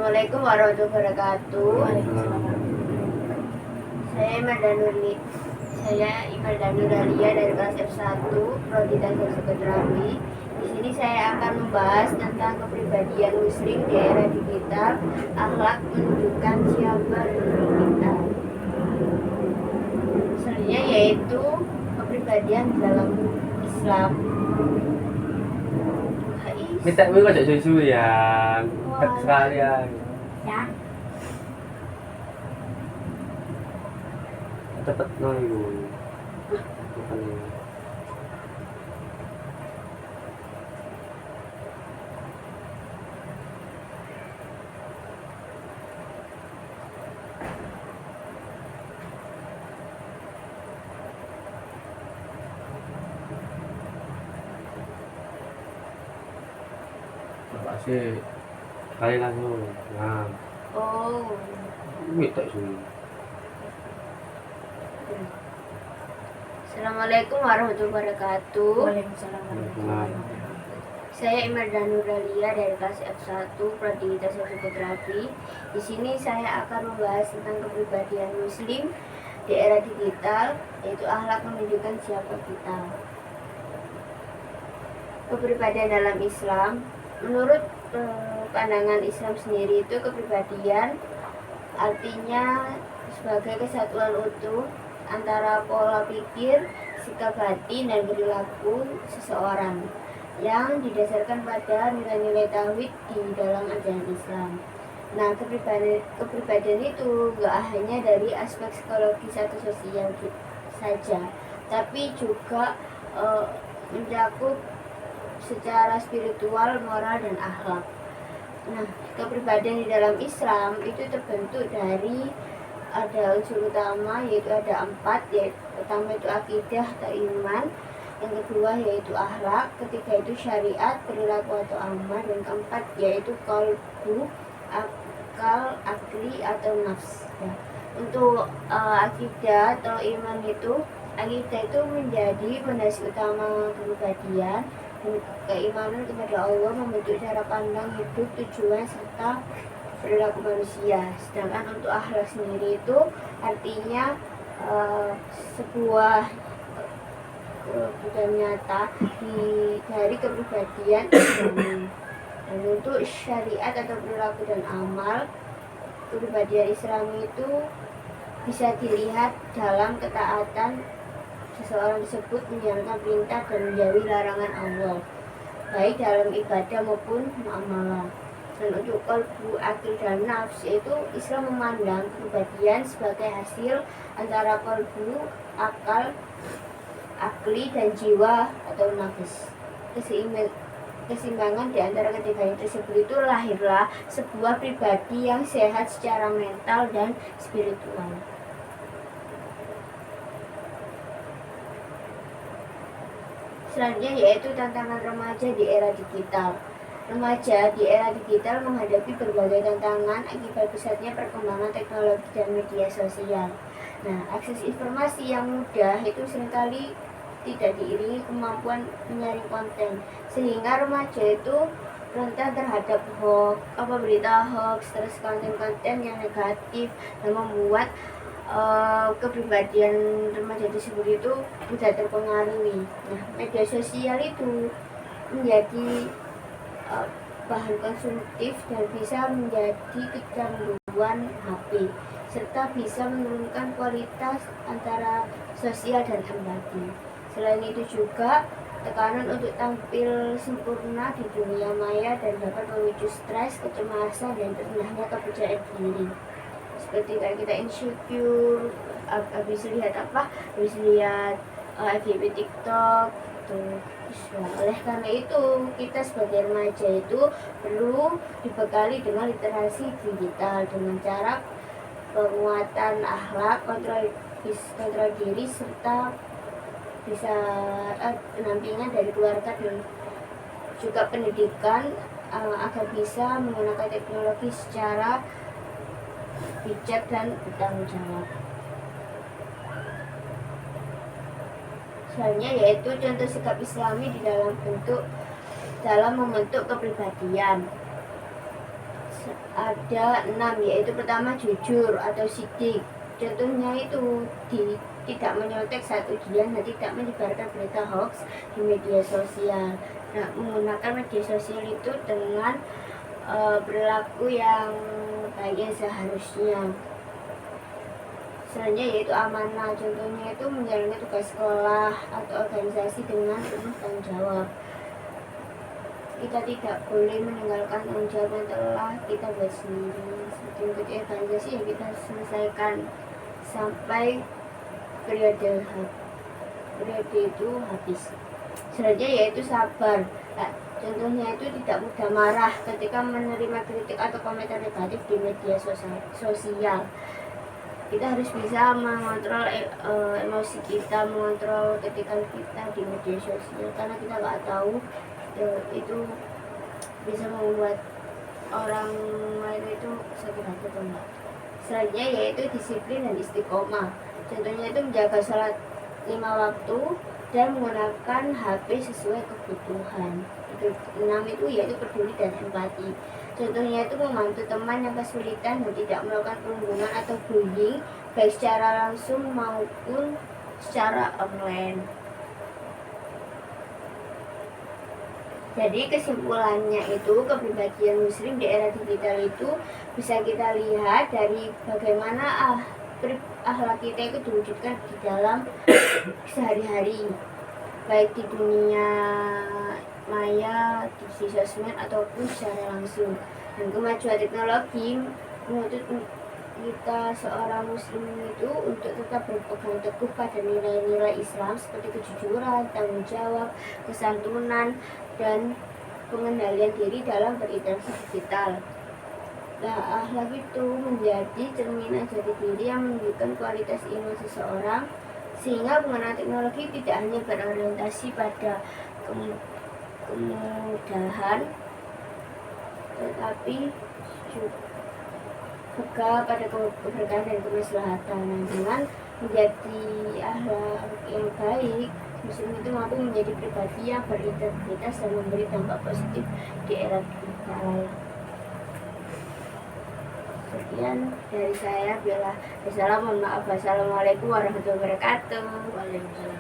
Assalamualaikum warahmatullahi wabarakatuh. Saya Imelda Nuralia dari kelas F1 Prodi Teknik Psikoterapi. Di sini saya akan membahas tentang kepribadian muslim di era digital, akhlak menunjukkan siapa diri kita. Selanjutnya yaitu kepribadian dalam Islam. Minta gue kok susu yang sekalian. Ya. Cepet nunggu. Bapak sih sekali langsung. Nah, Oh. minta susu. Assalamualaikum warahmatullahi wabarakatuh. Waalaikumsalam warahmatullahi wabarakatuh. Saya Imelda Nuralia dari kelas F1 Prodi Teknik Psikoterapi. Di sini saya akan membahas tentang kepribadian muslim di era digital, yaitu akhlak menunjukkan siapa kita. Kepribadian dalam Islam, menurut pandangan Islam sendiri itu kepribadian artinya sebagai kesatuan utuh antara pola pikir, sikap hati, dan perilaku seseorang yang didasarkan pada nilai-nilai tauhid di dalam ajaran Islam. Nah, kepribadian itu gak hanya dari aspek psikologis atau sosial saja, tapi juga mencakup secara spiritual, moral, dan akhlak. Nah, kepribadian di dalam Islam itu terbentuk dari ada unsur utama, yaitu ada 4, yaitu pertama itu akidah atau iman, yang kedua yaitu akhlak, ketiga itu syariat, perilaku atau amal, dan keempat yaitu qalbu, akal, akli atau nafs. Ya. Untuk akidah atau iman itu, akidah itu menjadi fondasi utama kepribadian. Keimanan kepada Allah membentuk cara pandang hidup, tujuan, serta perilaku manusia. Sedangkan untuk akhlak sendiri itu artinya sebuah kebutuhan nyata dari kepribadian Islami. Dan untuk syariat atau perilaku dan amal, kepribadian Islami itu bisa dilihat dalam ketaatan seseorang tersebut menjalankan perintah dan menjauhi larangan Allah, baik dalam ibadah maupun muamalah. Dan untuk qalbu, akil, dan nafs, itu Islam memandang kepribadian sebagai hasil antara qalbu, akal, akli, dan jiwa atau nafs. Keseimbangan di antara ketiganya tersebut itu lahirlah sebuah pribadi yang sehat secara mental dan spiritual. Selanjutnya yaitu tantangan remaja di era digital. Remaja di era digital menghadapi berbagai tantangan akibat pesatnya perkembangan teknologi dan media sosial. Nah, akses informasi yang mudah itu seringkali tidak diiringi kemampuan menyaring konten, sehingga remaja itu rentan terhadap berita hoax, terus konten-konten yang negatif, dan membuat kepribadian remaja tersebut itu mudah terpengaruhi. Nah, media sosial itu menjadi bahan konsumtif dan bisa menjadi kecanduan HP, serta bisa menurunkan kualitas antara sosial dan empati. Selain itu juga tekanan untuk tampil sempurna di dunia maya dan dapat memicu stres, kecemasan, dan rendahnya kepercayaan diri. Seperti kayak kita insecure, habis lihat FYP TikTok gitu. Oleh karena itu, kita sebagai remaja itu perlu dibekali dengan literasi digital dengan cara penguatan akhlak, kontrol diri, serta bisa pendampingan dari keluarga dan juga pendidikan agar bisa menggunakan teknologi secara bijak dan bertanggung jawab. Selanjutnya yaitu contoh sikap Islami dalam membentuk kepribadian. ada 6, yaitu pertama jujur atau sidik. Contohnya itu tidak menyontek saat ujian dan tidak menyebarkan berita hoax di media sosial. Nah, menggunakan media sosial itu dengan perilaku yang baik yang seharusnya. Selanjutnya yaitu amanah. Contohnya itu menjalankan tugas sekolah atau organisasi dengan penuh tanggung jawab. Kita tidak boleh meninggalkan tanggung jawab yang telah kita buat sendiri. Mengikuti organisasi yang kita selesaikan sampai periode itu habis. Selanjutnya yaitu sabar. Nah, contohnya itu tidak mudah marah ketika menerima kritik atau komentar negatif di media sosial. Kita harus bisa mengontrol emosi kita, mengontrol ketika kita di media sosial, karena kita nggak tahu itu bisa membuat orang lain itu sakit hati atau enggak. Selanjutnya yaitu disiplin dan istiqomah. Contohnya itu menjaga sholat 5 waktu dan menggunakan HP sesuai kebutuhan. 6 itu yaitu peduli dan empati. Contohnya itu membantu teman yang kesulitan dan tidak melakukan perundungan atau bullying baik secara langsung maupun secara online. Jadi kesimpulannya itu kepribadian muslim di era digital itu bisa kita lihat dari bagaimana akhlak kita itu diwujudkan di dalam sehari-hari, baik di dunia maya, di sosmed ataupun secara langsung. Dan kemajuan teknologi menuntut kita seorang muslim itu untuk tetap berpegang teguh pada nilai-nilai Islam seperti kejujuran, tanggung jawab, kesantunan, dan pengendalian diri dalam berinteraksi digital. Nah, akhlak itu menjadi cerminan jati diri yang menunjukkan kualitas iman seseorang, sehingga penggunaan teknologi tidak hanya berorientasi pada kemudahan, tetapi juga pada keberkahan dan kemaslahatan. Dengan menjadi akhlak yang baik, muslim itu mampu menjadi pribadi yang berintegritas dan memberi dampak positif di era digital. Sekian dari saya, Bella. Mohon maaf. Wassalamualaikum warahmatullahi wabarakatuh. Waalaikumsalam.